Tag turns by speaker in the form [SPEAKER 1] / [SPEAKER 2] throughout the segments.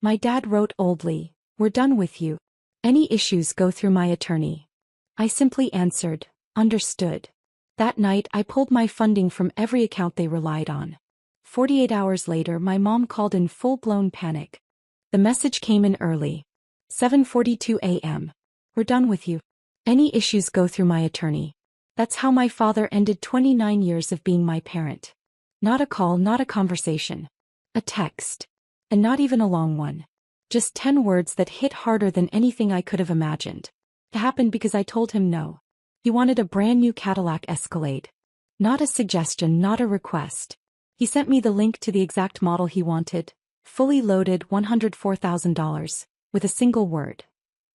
[SPEAKER 1] My dad wrote Oldly, "We're done with you. Any issues go through my attorney." I simply answered, "Understood." That night I pulled my funding from every account they relied on. 48 hours later my mom called in full-blown panic. The message came in early. 7:42 a.m. "We're done with you. Any issues go through my attorney." That's how my father ended 29 years of being my parent. Not a call, not a conversation. A text. And not even a long one. Just 10 words that hit harder than anything I could have imagined. It happened because I told him no. He wanted a brand new Cadillac Escalade. Not a suggestion, not a request. He sent me the link to the exact model he wanted. Fully loaded $104,000. With a single word.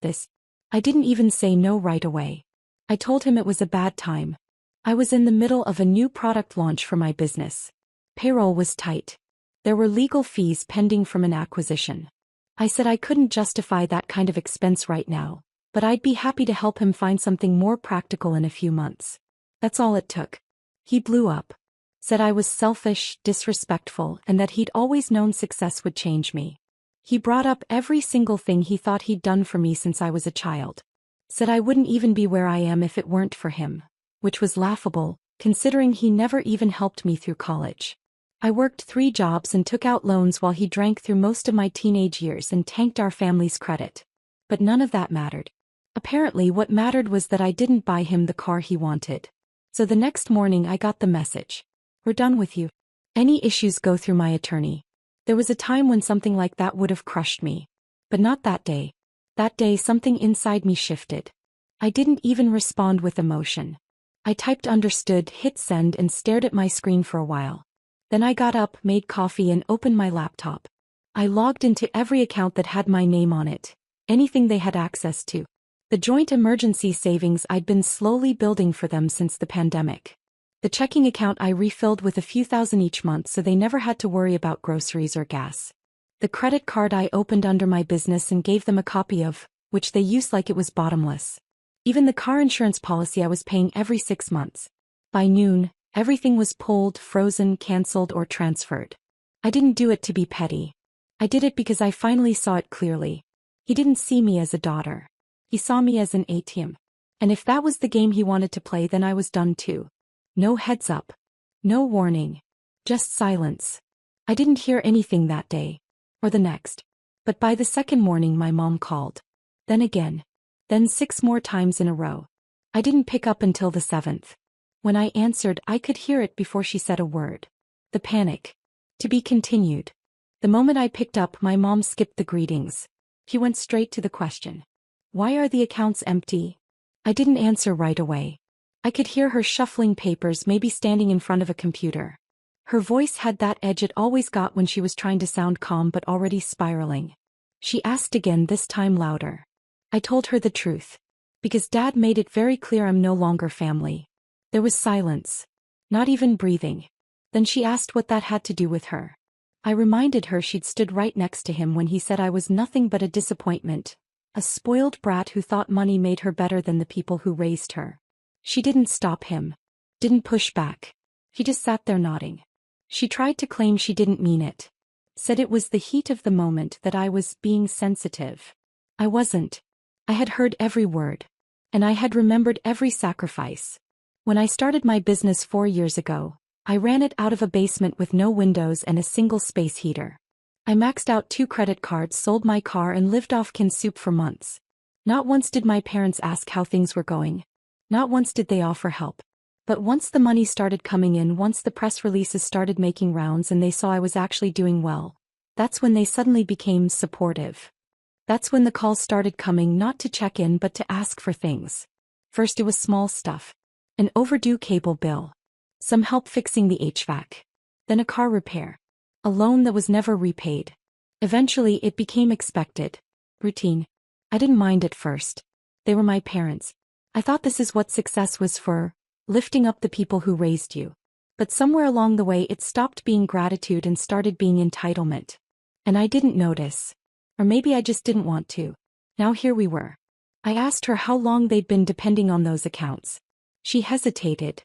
[SPEAKER 1] This. I didn't even say no right away. I told him it was a bad time. I was in the middle of a new product launch for my business. Payroll was tight. There were legal fees pending from an acquisition. I said I couldn't justify that kind of expense right now, but I'd be happy to help him find something more practical in a few months. That's all it took. He blew up. Said I was selfish, disrespectful, and that he'd always known success would change me. He brought up every single thing he thought he'd done for me since I was a child. Said I wouldn't even be where I am if it weren't for him, which was laughable, considering he never even helped me through college. I worked 3 jobs and took out loans while he drank through most of my teenage years and tanked our family's credit. But none of that mattered. Apparently what mattered was that I didn't buy him the car he wanted. So the next morning I got the message. "We're done with you. Any issues go through my attorney." There was a time when something like that would have crushed me. But not that day. That day something inside me shifted. I didn't even respond with emotion. I typed understood, hit send and stared at my screen for a while. Then I got up, made coffee and opened my laptop. I logged into every account that had my name on it. Anything they had access to. The joint emergency savings I'd been slowly building for them since the pandemic. The checking account I refilled with a few thousand each month so they never had to worry about groceries or gas. The credit card I opened under my business and gave them a copy of, which they used like it was bottomless. Even the car insurance policy I was paying every 6 months. By noon, everything was pulled, frozen, canceled, or transferred. I didn't do it to be petty. I did it because I finally saw it clearly. He didn't see me as a daughter. He saw me as an ATM. And if that was the game he wanted to play, then I was done too. No heads up. No warning. Just silence. I didn't hear anything that day. Or the next. But by the second morning my mom called. Then again. Then 6 more times in a row. I didn't pick up until the 7th. When I answered, I could hear it before she said a word. The panic. To be continued. The moment I picked up, my mom skipped the greetings. She went straight to the question. "Why are the accounts empty?" I didn't answer right away. I could hear her shuffling papers, maybe standing in front of a computer. Her voice had that edge it always got when she was trying to sound calm but already spiraling. She asked again, this time louder. I told her the truth. Because Dad made it very clear I'm no longer family. There was silence. Not even breathing. Then she asked what that had to do with her. I reminded her she'd stood right next to him when he said I was nothing but a disappointment. A spoiled brat who thought money made her better than the people who raised her. She didn't stop him. Didn't push back. He just sat there nodding. She tried to claim she didn't mean it. Said it was the heat of the moment, that I was being sensitive. I wasn't. I had heard every word. And I had remembered every sacrifice. When I started my business 4 years ago, I ran it out of a basement with no windows and a single space heater. I maxed out 2 credit cards, sold my car and lived off canned soup for months. Not once did my parents ask how things were going. Not once did they offer help. But once the money started coming in, once the press releases started making rounds and they saw I was actually doing well, that's when they suddenly became supportive. That's when the calls started coming, not to check in but to ask for things. First it was small stuff. An overdue cable bill. Some help fixing the HVAC. Then a car repair. A loan that was never repaid. Eventually it became expected. Routine. I didn't mind at first. They were my parents. I thought this is what success was for, lifting up the people who raised you. But somewhere along the way it stopped being gratitude and started being entitlement. And I didn't notice. Or maybe I just didn't want to. Now here we were. I asked her how long they'd been depending on those accounts. She hesitated.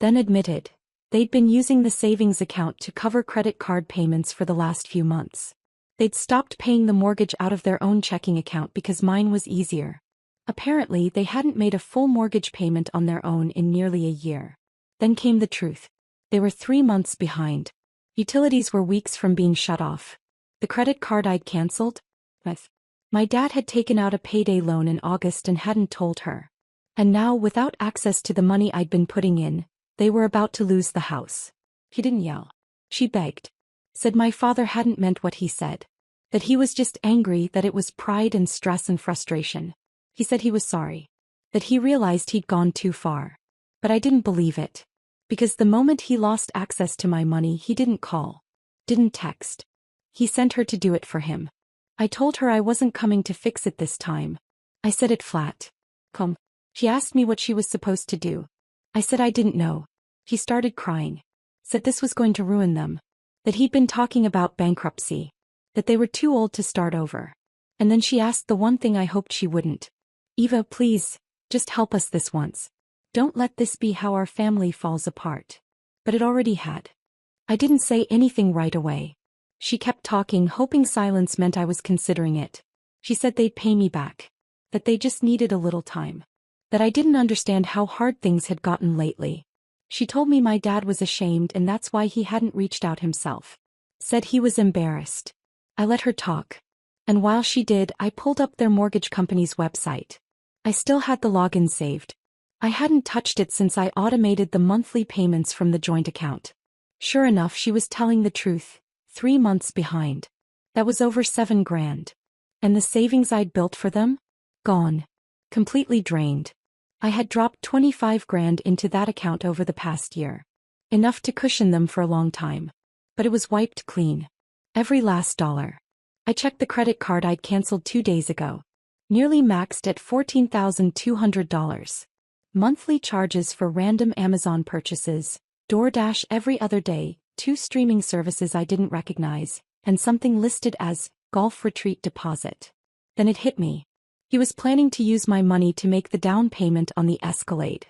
[SPEAKER 1] Then admitted. They'd been using the savings account to cover credit card payments for the last few months. They'd stopped paying the mortgage out of their own checking account because mine was easier. Apparently, they hadn't made a full mortgage payment on their own in nearly a year. Then came the truth. They were 3 months behind. Utilities were weeks from being shut off. The credit card I'd canceled? With. My dad had taken out a payday loan in August and hadn't told her. And now, without access to the money I'd been putting in, they were about to lose the house. He didn't yell. She begged. Said my father hadn't meant what he said. That he was just angry, that it was pride and stress and frustration. He said he was sorry. That he realized he'd gone too far. But I didn't believe it. Because the moment he lost access to my money, he didn't call. Didn't text. He sent her to do it for him. I told her I wasn't coming to fix it this time. I said it flat. Come. She asked me what she was supposed to do. I said I didn't know. He started crying. Said this was going to ruin them. That he'd been talking about bankruptcy. That they were too old to start over. And then she asked the one thing I hoped she wouldn't. Eva, please, just help us this once. Don't let this be how our family falls apart. But it already had. I didn't say anything right away. She kept talking, hoping silence meant I was considering it. She said they'd pay me back. That they just needed a little time. That I didn't understand how hard things had gotten lately. She told me my dad was ashamed and that's why he hadn't reached out himself. Said he was embarrassed. I let her talk. And while she did, I pulled up their mortgage company's website. I still had the login saved. I hadn't touched it since I automated the monthly payments from the joint account. Sure enough, she was telling the truth. 3 months behind. That was over $7,000. And the savings I'd built for them? Gone. Completely drained. I had dropped $25,000 into that account over the past year. Enough to cushion them for a long time. But it was wiped clean. Every last dollar. I checked the credit card I'd canceled 2 days ago. Nearly maxed at $14,200. Monthly charges for random Amazon purchases, DoorDash every other day, 2 streaming services I didn't recognize, and something listed as golf retreat deposit. Then it hit me. He was planning to use my money to make the down payment on the Escalade.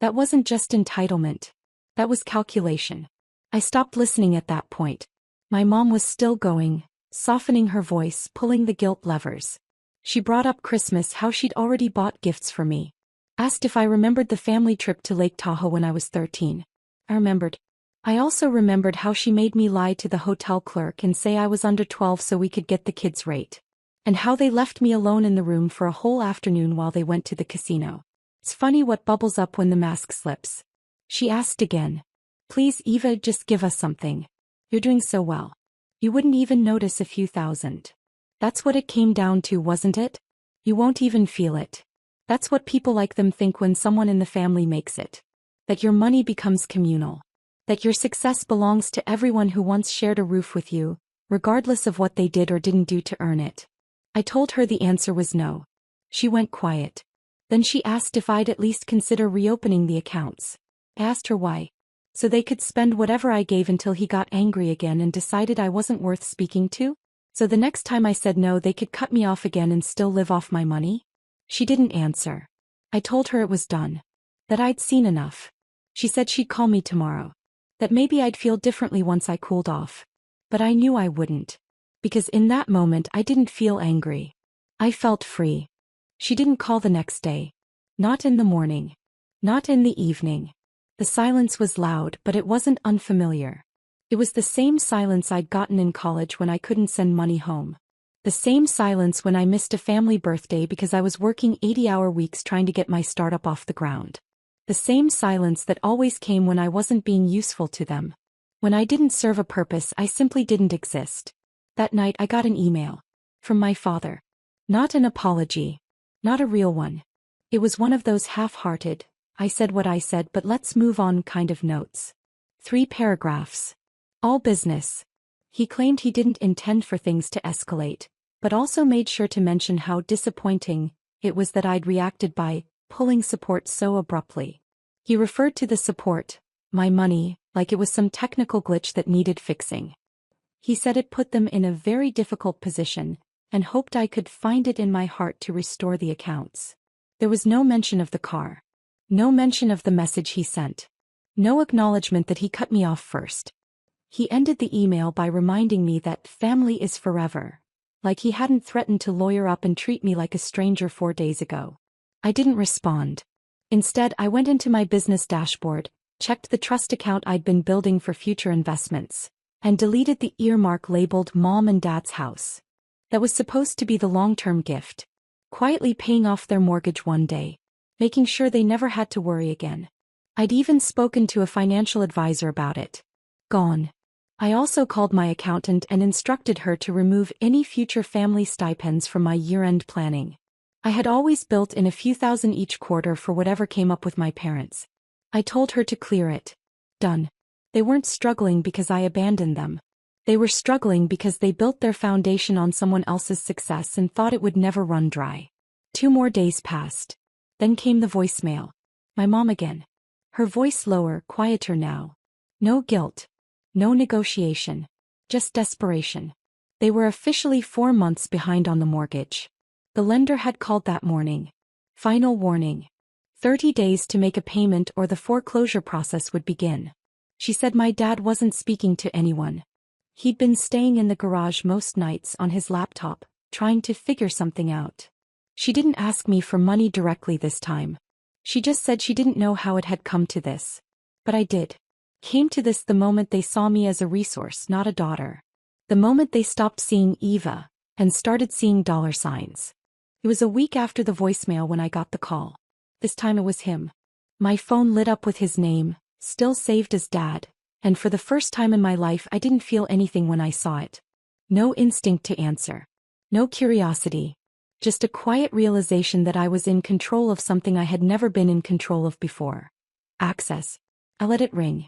[SPEAKER 1] That wasn't just entitlement. That was calculation. I stopped listening at that point. My mom was still going, softening her voice, pulling the guilt levers. She brought up Christmas, how she'd already bought gifts for me. Asked if I remembered the family trip to Lake Tahoe when I was 13. I remembered. I also remembered how she made me lie to the hotel clerk and say I was under 12 so we could get the kids' rate. And how they left me alone in the room for a whole afternoon while they went to the casino. It's funny what bubbles up when the mask slips. She asked again. Please, Eva, just give us something. You're doing so well. You wouldn't even notice a few thousand. That's what it came down to, wasn't it? You won't even feel it. That's what people like them think when someone in the family makes it. That your money becomes communal. That your success belongs to everyone who once shared a roof with you, regardless of what they did or didn't do to earn it. I told her the answer was no. She went quiet. Then she asked if I'd at least consider reopening the accounts. I asked her why. So they could spend whatever I gave until he got angry again and decided I wasn't worth speaking to? So the next time I said no, they could cut me off again and still live off my money? She didn't answer. I told her it was done. That I'd seen enough. She said she'd call me tomorrow. That maybe I'd feel differently once I cooled off. But I knew I wouldn't. Because in that moment I didn't feel angry. I felt free. She didn't call the next day. Not in the morning. Not in the evening. The silence was loud, but it wasn't unfamiliar. It was the same silence I'd gotten in college when I couldn't send money home. The same silence when I missed a family birthday because I was working 80-hour weeks trying to get my startup off the ground. The same silence that always came when I wasn't being useful to them. When I didn't serve a purpose, I simply didn't exist. That night I got an email. From my father. Not an apology. Not a real one. It was one of those half-hearted, I said what I said but let's move on kind of notes. 3 paragraphs. All business. He claimed he didn't intend for things to escalate, but also made sure to mention how disappointing it was that I'd reacted by pulling support so abruptly. He referred to the support, my money, like it was some technical glitch that needed fixing. He said it put them in a very difficult position, and hoped I could find it in my heart to restore the accounts. There was no mention of the car. No mention of the message he sent. No acknowledgement that he cut me off first. He ended the email by reminding me that family is forever. Like he hadn't threatened to lawyer up and treat me like a stranger 4 days ago. I didn't respond. Instead, I went into my business dashboard, checked the trust account I'd been building for future investments, and deleted the earmark labeled Mom and Dad's house. That was supposed to be the long-term gift. Quietly paying off their mortgage one day, making sure they never had to worry again. I'd even spoken to a financial advisor about it. Gone. I also called my accountant and instructed her to remove any future family stipends from my year-end planning. I had always built in a few thousand each quarter for whatever came up with my parents. I told her to clear it. Done. They weren't struggling because I abandoned them. They were struggling because they built their foundation on someone else's success and thought it would never run dry. 2 more days passed. Then came the voicemail. My mom again. Her voice lower, quieter now. No guilt. No negotiation. Just desperation. They were officially 4 months behind on the mortgage. The lender had called that morning. Final warning. 30 days to make a payment or the foreclosure process would begin. She said my dad wasn't speaking to anyone. He'd been staying in the garage most nights on his laptop, trying to figure something out. She didn't ask me for money directly this time. She just said she didn't know how it had come to this. But I did. Came to this the moment they saw me as a resource, not a daughter. The moment they stopped seeing Eva and started seeing dollar signs. It was a week after the voicemail when I got the call. This time it was him. My phone lit up with his name, still saved as Dad, and for the first time in my life I didn't feel anything when I saw it. No instinct to answer. No curiosity. Just a quiet realization that I was in control of something I had never been in control of before. Access. I let it ring.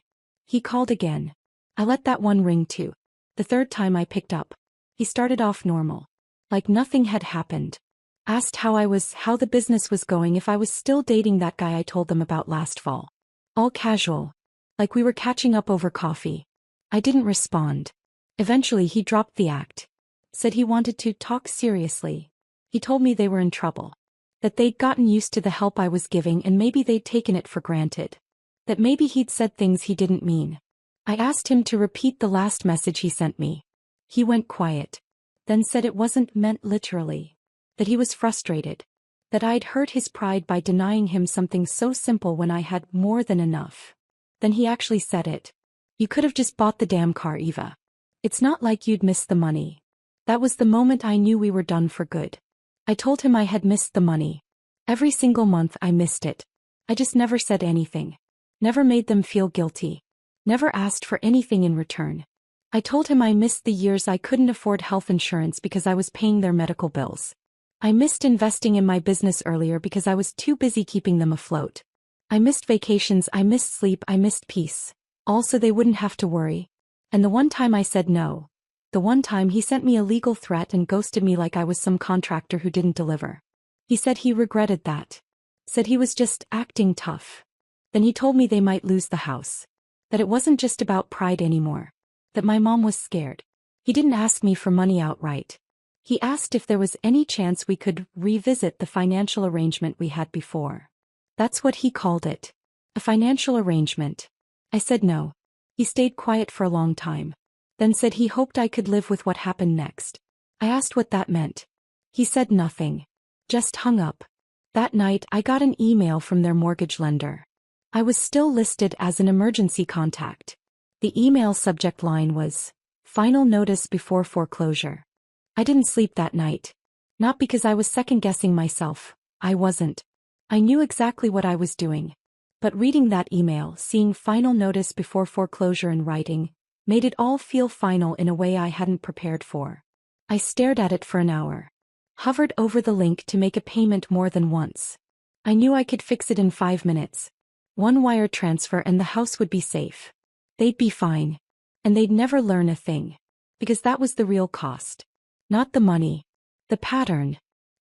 [SPEAKER 1] He called again. I let that one ring too. The 3rd time I picked up. He started off normal. Like nothing had happened. Asked how I was, how the business was going, if I was still dating that guy I told them about last fall. All casual. Like we were catching up over coffee. I didn't respond. Eventually he dropped the act. Said he wanted to talk seriously. He told me they were in trouble. That they'd gotten used to the help I was giving and maybe they'd taken it for granted. That maybe he'd said things he didn't mean. I asked him to repeat the last message he sent me. He went quiet. Then said it wasn't meant literally. That he was frustrated. That I'd hurt his pride by denying him something so simple when I had more than enough. Then he actually said it. You could have just bought the damn car, Eva. It's not like you'd miss the money. That was the moment I knew we were done for good. I told him I had missed the money. Every single month I missed it. I just never said anything. Never made them feel guilty. Never asked for anything in return. I told him I missed the years I couldn't afford health insurance because I was paying their medical bills. I missed investing in my business earlier because I was too busy keeping them afloat. I missed vacations, I missed sleep, I missed peace. All so they wouldn't have to worry. And the one time I said no. The one time he sent me a legal threat and ghosted me like I was some contractor who didn't deliver. He said he regretted that. Said he was just acting tough. Then he told me they might lose the house. That it wasn't just about pride anymore. That my mom was scared. He didn't ask me for money outright. He asked if there was any chance we could revisit the financial arrangement we had before. That's what he called it. A financial arrangement. I said no. He stayed quiet for a long time. Then said he hoped I could live with what happened next. I asked what that meant. He said nothing. Just hung up. That night I got an email from their mortgage lender. I was still listed as an emergency contact. The email subject line was, "Final notice before foreclosure." I didn't sleep that night. Not because I was second-guessing myself. I wasn't. I knew exactly what I was doing. But reading that email, seeing "final notice before foreclosure" in writing, made it all feel final in a way I hadn't prepared for. I stared at it for an hour. Hovered over the link to make a payment more than once. I knew I could fix it in 5 minutes. 1 wire transfer and the house would be safe. They'd be fine. And they'd never learn a thing. Because that was the real cost. Not the money. The pattern.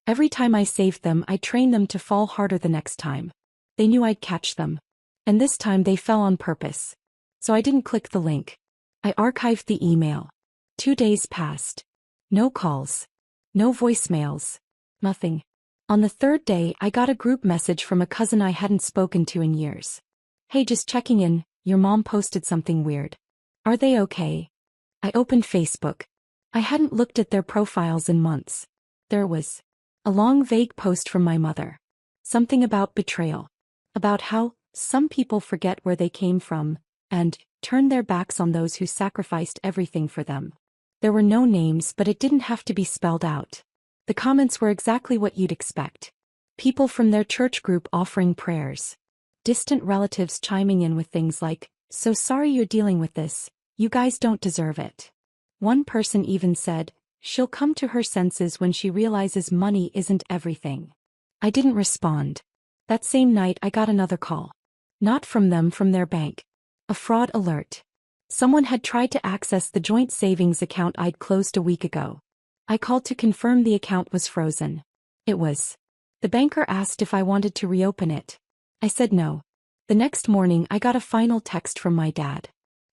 [SPEAKER 1] Every time I saved them, I trained them to fall harder the next time. They knew I'd catch them. And this time they fell on purpose. So I didn't click the link. I archived the email. 2 days passed. No calls. No voicemails. Nothing. On the 3rd day, I got a group message from a cousin I hadn't spoken to in years. "Hey, just checking in, your mom posted something weird." Are they okay? I opened Facebook. I hadn't looked at their profiles in months. There was a long vague post from my mother. Something about betrayal. About how some people forget where they came from and turn their backs on those who sacrificed everything for them. There were no names, but it didn't have to be spelled out. The comments were exactly what you'd expect. People from their church group offering prayers. Distant relatives chiming in with things like, "So sorry you're dealing with this, you guys don't deserve it." One person even said, "She'll come to her senses when she realizes money isn't everything." I didn't respond. That same night I got another call. Not from them, from their bank. A fraud alert. Someone had tried to access the joint savings account I'd closed a week ago. I called to confirm the account was frozen. It was. The banker asked if I wanted to reopen it. I said no. The next morning I got a final text from my dad.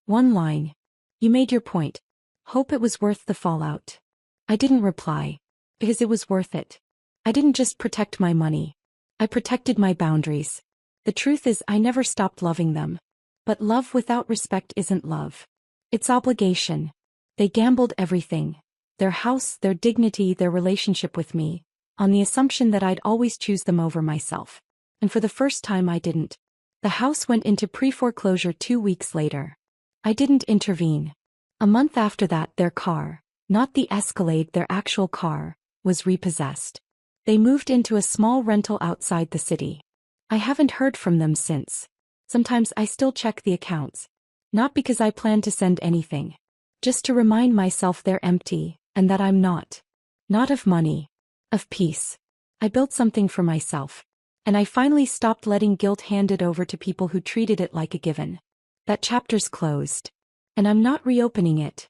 [SPEAKER 1] One line. "You made your point. Hope it was worth the fallout." I didn't reply. Because it was worth it. I didn't just protect my money. I protected my boundaries. The truth is I never stopped loving them. But love without respect isn't love. It's obligation. They gambled everything. Their house, their dignity, their relationship with me, on the assumption that I'd always choose them over myself. And for the first time I didn't. The house went into pre-foreclosure 2 weeks later. I didn't intervene. A month after that their car, not the Escalade, their actual car, was repossessed. They moved into a small rental outside the city. I haven't heard from them since. Sometimes I still check the accounts. Not because I plan to send anything. Just to remind myself they're empty, and that I'm not. Not of money. Of peace. I built something for myself. And I finally stopped letting guilt hand it over to people who treated it like a given. That chapter's closed. And I'm not reopening it.